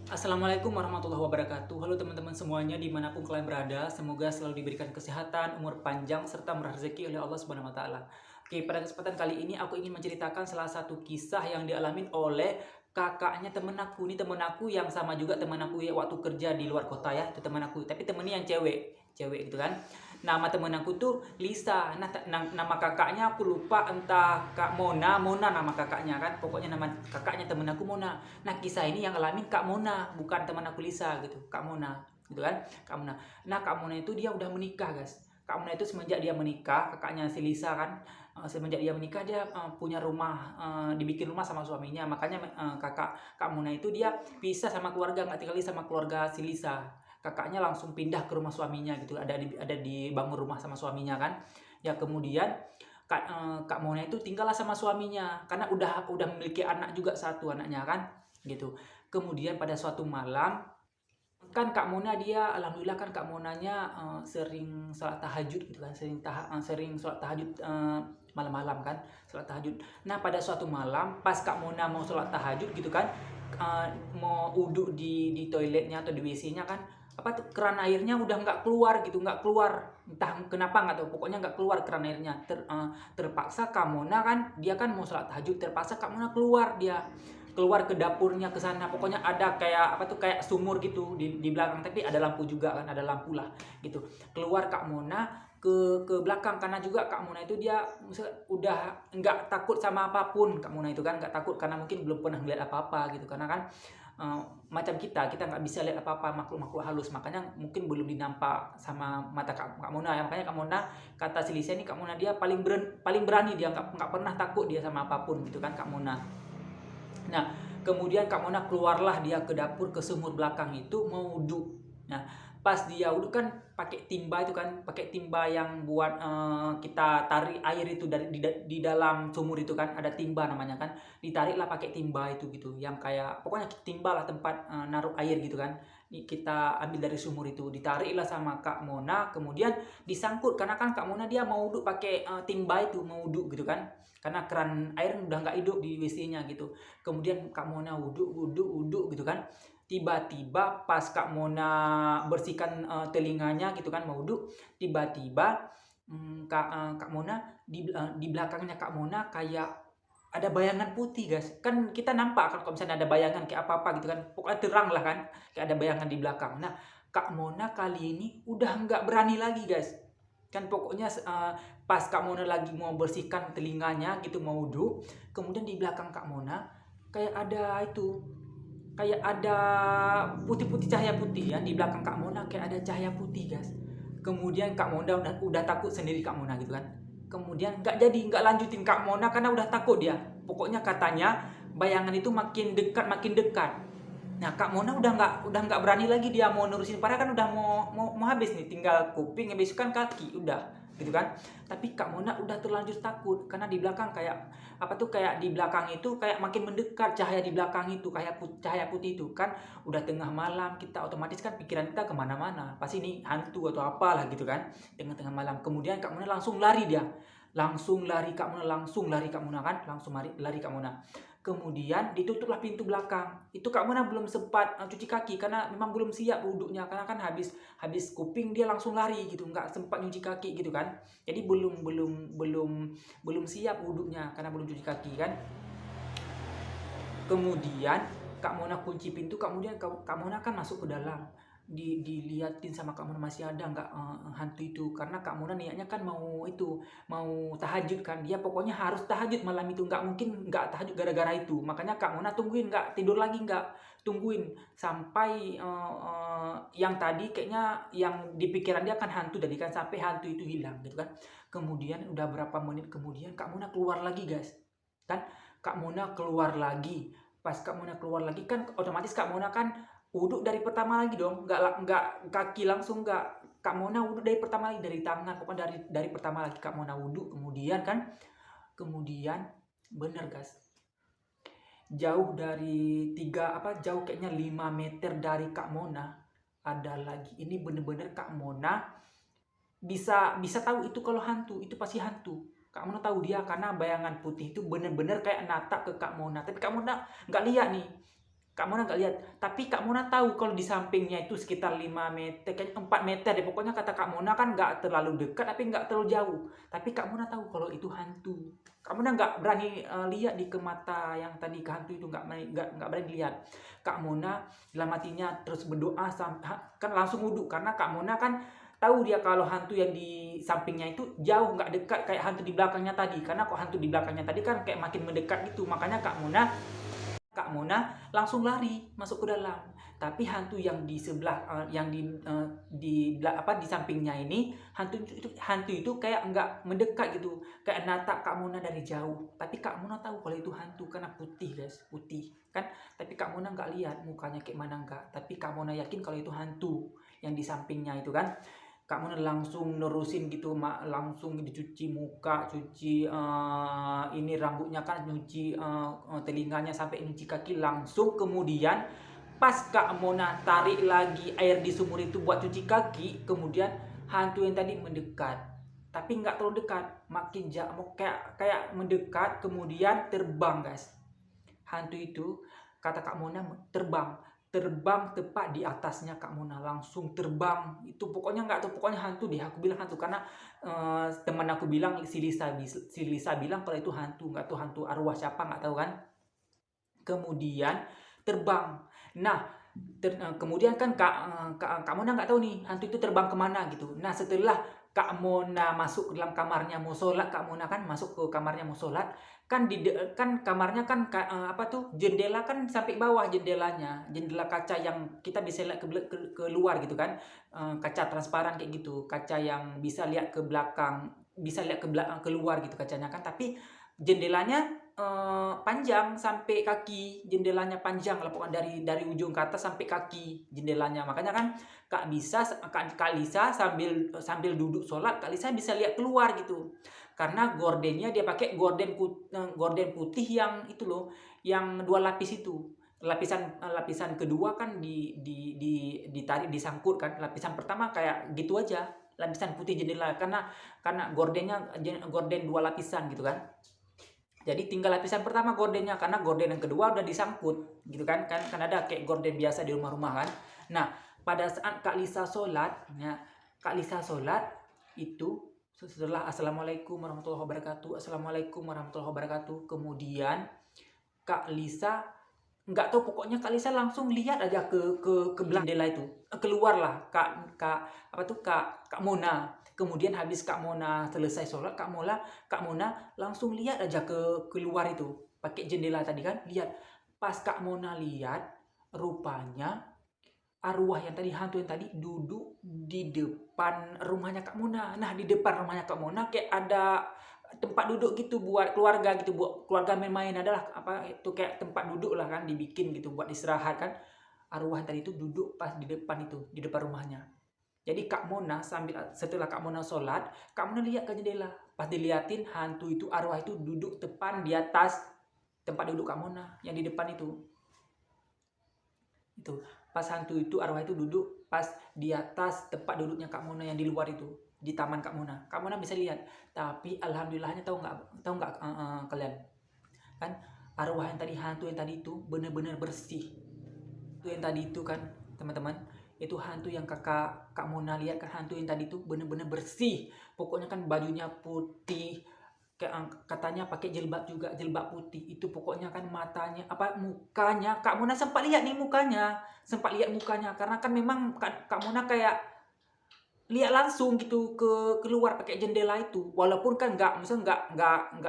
Assalamualaikum warahmatullahi wabarakatuh. Halo teman-teman semuanya dimanapun kalian berada. Semoga selalu diberikan kesehatan, umur panjang, serta murah rezeki oleh Allah Subhanahu Wa Taala. Oke, pada kesempatan kali ini aku ingin menceritakan salah satu kisah yang dialami oleh kakaknya temen aku. Ini temen aku yang sama juga temen aku ya waktu kerja di luar kota ya. Itu temen aku, tapi temennya yang cewek gitu kan. Nama temen aku tuh Lisa. Nah, nama kakaknya aku lupa, entah Kak Mona nama kakaknya kan. Pokoknya nama kakaknya temen aku Mona. Nah, kisah ini yang alamin Kak Mona, bukan teman aku Lisa gitu. Kak Mona, gitu kan? Kak Mona. Nah, Kak Mona itu dia udah menikah, guys. Kak Mona itu semenjak dia menikah, kakaknya si Lisa kan, semenjak dia menikah dia punya rumah, dibikin rumah sama suaminya. Makanya Kak Mona itu dia pisah sama keluarga, nggak tinggal sama keluarga si Lisa. Kakaknya langsung pindah ke rumah suaminya gitu. Ada di bangun rumah sama suaminya kan. Ya kemudian Kak Mona itu tinggallah sama suaminya karena udah memiliki anak juga, satu anaknya kan gitu. Kemudian pada suatu malam kan Kak Mona dia alhamdulillah kan Kak Monanya sering sholat tahajud gitu kan, sering sholat tahajud malam-malam kan, sholat tahajud. Nah, pada suatu malam pas Kak Mona mau sholat tahajud gitu kan, mau uduk di toiletnya atau di WC-nya kan, apa tuh keran airnya udah nggak keluar gitu, nggak keluar, entah kenapa nggak tahu, pokoknya nggak keluar keran airnya. Terpaksa Kak Mona kan, dia kan mau sholat tahajud, terpaksa Kak Mona keluar ke dapurnya ke sana. Pokoknya ada kayak apa tuh, kayak sumur gitu di belakang, tapi ada lampu juga kan, ada lampu lah gitu. Keluar Kak Mona ke belakang karena juga Kak Mona itu dia udah nggak takut sama apapun. Kak Mona itu kan nggak takut karena mungkin belum pernah lihat apa-apa gitu, karena kan macam kita nggak bisa lihat apa-apa makhluk-makhluk halus, makanya mungkin belum dinampak sama mata Kak Mona ya. Makanya Kak Mona, kata si Lisa ini, Kak Mona dia paling berani, dia nggak pernah takut dia sama apapun gitu kan Kak Mona. Nah, kemudian Kak Mona keluarlah dia ke dapur, ke sumur belakang itu mau wudhu. Nah, pas dia wudhu kan pakai timba itu kan, pakai timba yang buat kita tarik air itu dari di dalam sumur itu kan, ada timba namanya kan. Ditariklah pakai timba itu gitu, yang kayak pokoknya timba lah tempat naruh air gitu kan. Kita ambil dari sumur itu, ditariklah sama Kak Mona, kemudian disangkut karena kan Kak Mona dia mau wudhu pakai timba itu, mau wudhu gitu kan. Karena keran air udah nggak hidup di WC-nya gitu. Kemudian Kak Mona wudhu wudhu wudhu gitu kan. Tiba-tiba pas Kak Mona bersihkan telinganya gitu kan, mau wudhu, tiba-tiba Kak Mona di belakangnya Kak Mona kayak ada bayangan putih, guys. Kan kita nampak kan kalau misalnya ada bayangan kayak apa-apa gitu kan, pokoknya terang lah kan, kayak ada bayangan di belakang. Nah, Kak Mona kali ini udah nggak berani lagi, guys. Kan pokoknya pas Kak Mona lagi mau bersihkan telinganya gitu, mau wudhu, kemudian di belakang Kak Mona kayak ada itu, kayak ada putih-putih, cahaya putih ya, di belakang Kak Mona kayak ada cahaya putih, guys. Kemudian Kak Mona udah takut sendiri Kak Mona gitu kan. Kemudian nggak lanjutin Kak Mona karena udah takut dia. Pokoknya katanya bayangan itu makin dekat makin dekat. Nah, Kak Mona udah nggak berani lagi dia mau nurusin, padahal kan udah mau habis nih, tinggal kuping, habis itu kan kaki, udah gitu kan. Tapi Kak Mona udah terlanjur takut karena di belakang kayak apa tuh, kayak di belakang itu kayak makin mendekat cahaya di belakang itu, kayak cahaya putih itu kan. Udah tengah malam, kita otomatis kan pikiran kita kemana-mana, pasti ini hantu atau apalah gitu kan, tengah-tengah malam. Kemudian Kak Mona langsung lari, dia langsung lari Kak Mona, langsung lari Kak Mona kan, langsung lari Kak Mona. Kemudian ditutuplah pintu belakang. Itu Kak Mona belum sempat cuci kaki karena memang belum siap wudhunya, karena kan habis habis kuping dia langsung lari gitu, nggak sempat nyuci kaki gitu kan. Jadi belum siap wudhunya karena belum cuci kaki kan. Kemudian Kak Mona kunci pintu, kemudian Kak Mona kan masuk ke dalam. Diliatin sama Kak Mona masih ada nggak hantu itu, karena Kak Mona niatnya kan mau itu, mau tahajud kan, dia pokoknya harus tahajud malam itu, nggak mungkin nggak tahajud gara-gara itu. Makanya Kak Mona tungguin, nggak tidur lagi, nggak tungguin sampai yang tadi kayaknya yang di pikiran dia kan hantu tadi kan, sampai hantu itu hilang gitu kan. Kemudian udah berapa menit kemudian Kak Mona keluar lagi, guys kan. Kak Mona keluar lagi. Pas Kak Mona keluar lagi kan otomatis Kak Mona kan wudhu dari pertama lagi dong, nggak kaki langsung, nggak. Kak Mona wudhu dari pertama lagi, dari tangan, pokoknya dari pertama lagi Kak Mona wudhu. Kemudian bener, guys, jauh dari jauh kayaknya 5 meter dari Kak Mona ada lagi. Ini bener-bener Kak Mona bisa bisa tahu itu kalau hantu itu pasti hantu. Kak Mona tahu dia karena bayangan putih itu bener-bener kayak natap ke Kak Mona, tapi Kak Mona nggak lihat nih. Kak Mona nggak lihat, tapi Kak Mona tahu kalau di sampingnya itu sekitar 5 meter, kayaknya 4 meter deh. Pokoknya kata Kak Mona kan nggak terlalu dekat, tapi nggak terlalu jauh. Tapi Kak Mona tahu kalau itu hantu. Kak Mona nggak berani lihat di ke mata yang tadi ke hantu itu, nggak berani lihat. Kak Mona dalam hatinya terus berdoa, kan langsung wudhu karena Kak Mona kan tahu dia kalau hantu yang di sampingnya itu jauh, nggak dekat kayak hantu di belakangnya tadi. Karena kok hantu di belakangnya tadi kan kayak makin mendekat gitu, makanya Kak Mona langsung lari masuk ke dalam. Tapi hantu yang di sebelah yang di sampingnya ini, hantu itu kayak nggak mendekat gitu, kayak natap Kak Mona dari jauh. Tapi Kak Mona tahu kalau itu hantu karena putih guys, putih kan. Tapi Kak Mona nggak lihat mukanya kayak mana enggak. Tapi Kak Mona yakin kalau itu hantu yang di sampingnya itu kan. Kak Mona langsung nerusin gitu, langsung dicuci muka, cuci ini rambutnya kan, nyuci telinganya sampai nyuci kaki langsung. Kemudian pas Kak Mona tarik lagi air di sumur itu buat cuci kaki, kemudian hantu yang tadi mendekat. Tapi nggak terlalu dekat, makin jauh, kayak mendekat, kemudian terbang guys. Hantu itu kata Kak Mona terbang tepat di atasnya Kak Mona, langsung terbang. Itu pokoknya nggak tahu, pokoknya hantu deh, aku bilang hantu karena teman aku bilang, si Lisa bilang kalau itu hantu, nggak tahu hantu arwah siapa nggak tahu kan. Kemudian terbang. Nah kemudian kan Kak Mona nggak tahu nih hantu itu terbang kemana gitu. Nah setelah Kak Mona masuk ke dalam kamarnya mau sholat, Kak Mona kan masuk ke kamarnya mau sholat, kan kan kamarnya kan jendela kan sampai bawah, jendela kaca yang kita bisa lihat ke luar gitu kan. Kaca transparan kayak gitu, kaca yang bisa lihat ke belakang, bisa lihat ke belakang, keluar gitu kacanya kan. Tapi jendelanya panjang sampai kaki, jendelanya panjang lah pokoknya, dari ujung ke atas sampai kaki jendelanya. Makanya kan Kak Lisa sambil duduk sholat, Kak Lisa bisa lihat keluar gitu. Karena gordennya dia pakai gorden putih yang itu loh, yang 2 lapis itu. Lapisan kedua kan ditarik, disangkut kan. Lapisan pertama kayak gitu aja, lapisan putih jendela, karena gorden 2 lapisan gitu kan. Jadi tinggal lapisan pertama gordennya, karena gorden yang kedua udah disangkut gitu kan ada kayak gorden biasa di rumah-rumah kan. Nah pada saat Kak Lisa sholat, itu setelah assalamualaikum warahmatullahi wabarakatuh, assalamualaikum warahmatullahi wabarakatuh, kemudian Kak Lisa nggak tahu, pokoknya Kak Lisa langsung lihat aja ke belakang jendela itu. Keluarlah Kak Mona. Kemudian habis Kak Mona selesai sholat, Kak Mona langsung lihat aja ke keluar itu pakai jendela tadi kan, lihat. Pas Kak Mona lihat, rupanya arwah yang tadi, hantu yang tadi duduk di depan rumahnya Kak Mona. Nah di depan rumahnya Kak Mona kayak ada tempat duduk gitu buat keluarga gitu, buat keluarga main-main, adalah itu kayak tempat duduk lah kan, dibikin gitu buat istirahat kan. Arwah tadi itu duduk pas di depan itu, di depan rumahnya. Jadi Kak Mona setelah Kak Mona sholat, Kak Mona lihat ke jendela. Pas diliatin, hantu itu, arwah itu duduk tepat di atas tempat duduk Kak Mona yang di depan itu. Itu pas hantu itu, arwah itu duduk pas di atas tempat duduknya Kak Mona yang di luar itu, di taman Kak Mona. Kak Mona bisa lihat. Tapi alhamdulillahnya tahu nggak kalian? Kan arwah yang tadi, hantu yang tadi itu benar-benar bersih. Itu yang tadi itu kan teman-teman, itu hantu yang Kak Mona lihat kan, hantu yang tadi itu benar-benar bersih. Pokoknya kan bajunya putih, katanya pakai jilbab juga, jilbab putih itu. Pokoknya kan mukanya, Kak Mona sempat lihat mukanya, karena kan memang Kak Mona kayak lihat langsung gitu keluar pakai jendela itu, walaupun kan nggak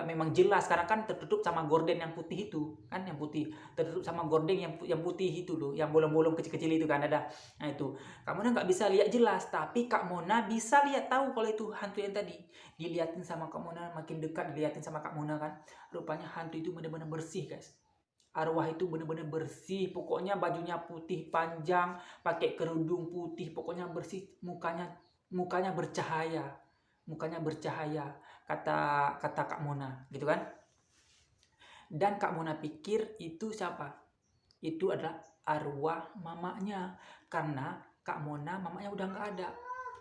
memang jelas karena kan tertutup sama gorden yang putih itu kan, yang putih tertutup sama gorden yang putih itu loh, yang bolong-bolong kecil-kecil itu kan ada. Nah itu Kak Mona nggak bisa lihat jelas, tapi Kak Mona bisa lihat, tahu kalau itu hantu yang tadi. Diliatin sama Kak Mona, makin dekat diliatin sama Kak Mona kan, rupanya hantu itu benar-benar bersih guys. Arwah itu benar-benar bersih, pokoknya bajunya putih panjang, pakai kerudung putih, pokoknya bersih. Mukanya bercahaya, kata Kak Mona gitu kan. Dan Kak Mona pikir itu siapa? Itu adalah arwah mamanya, karena Kak Mona mamanya udah nggak ada,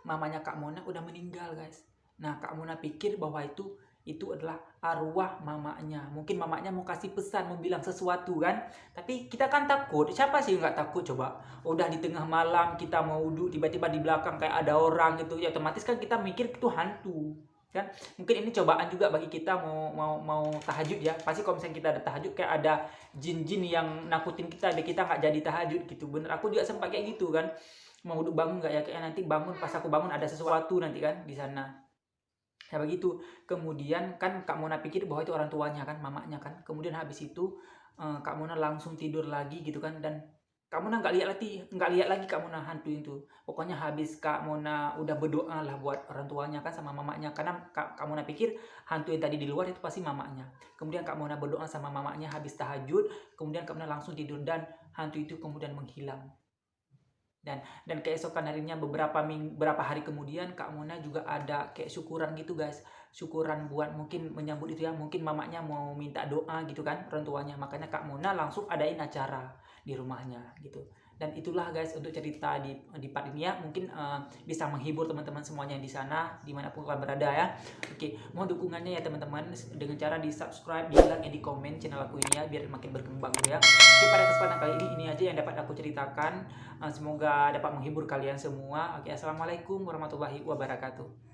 mamanya Kak Mona udah meninggal guys. Nah Kak Mona pikir bahwa itu itu adalah arwah mamanya. Mungkin mamanya mau kasih pesan, mau bilang sesuatu kan. Tapi kita kan takut. Siapa sih nggak takut coba? Udah di tengah malam kita mau wudhu, tiba-tiba di belakang kayak ada orang gitu. Ya otomatis kan kita mikir itu hantu. Kan mungkin ini cobaan juga bagi kita mau tahajud ya. Pasti kalau misalnya kita ada tahajud kayak ada jin-jin yang nakutin kita biar kita nggak jadi tahajud gitu. Bener, aku juga sempat kayak gitu kan. Mau wudhu bangun nggak ya, kayak nanti bangun, pas aku bangun ada sesuatu nanti kan di sana. Ya begitu. Kemudian kan Kak Mona pikir bahwa itu orang tuanya kan, mamanya kan. Kemudian habis itu Kak Mona langsung tidur lagi gitu kan, dan Kak Mona nggak lihat lagi Kak Mona hantu itu. Pokoknya habis Kak Mona udah berdoa lah buat orang tuanya kan sama mamanya, karena Kak Mona pikir hantu yang tadi di luar itu pasti mamanya. Kemudian Kak Mona berdoa sama mamanya habis tahajud, kemudian Kak Mona langsung tidur dan hantu itu kemudian menghilang. Dan keesokan harinya beberapa hari kemudian Kak Mona juga ada kayak syukuran gitu guys, syukuran buat mungkin menyambut itu ya, mungkin mamanya mau minta doa gitu kan orang tuanya, makanya Kak Mona langsung adain acara di rumahnya gitu. Dan itulah guys untuk cerita di part ini ya, mungkin bisa menghibur teman-teman semuanya di sana dimanapun kalian berada ya. Oke, mohon dukungannya ya teman-teman dengan cara di subscribe, di like, dan di komen channel aku ini ya, biar makin berkembang gitu ya. Oke, pada kesempatan kali ini aja yang dapat aku ceritakan. Semoga dapat menghibur kalian semua. Oke, assalamualaikum warahmatullahi wabarakatuh.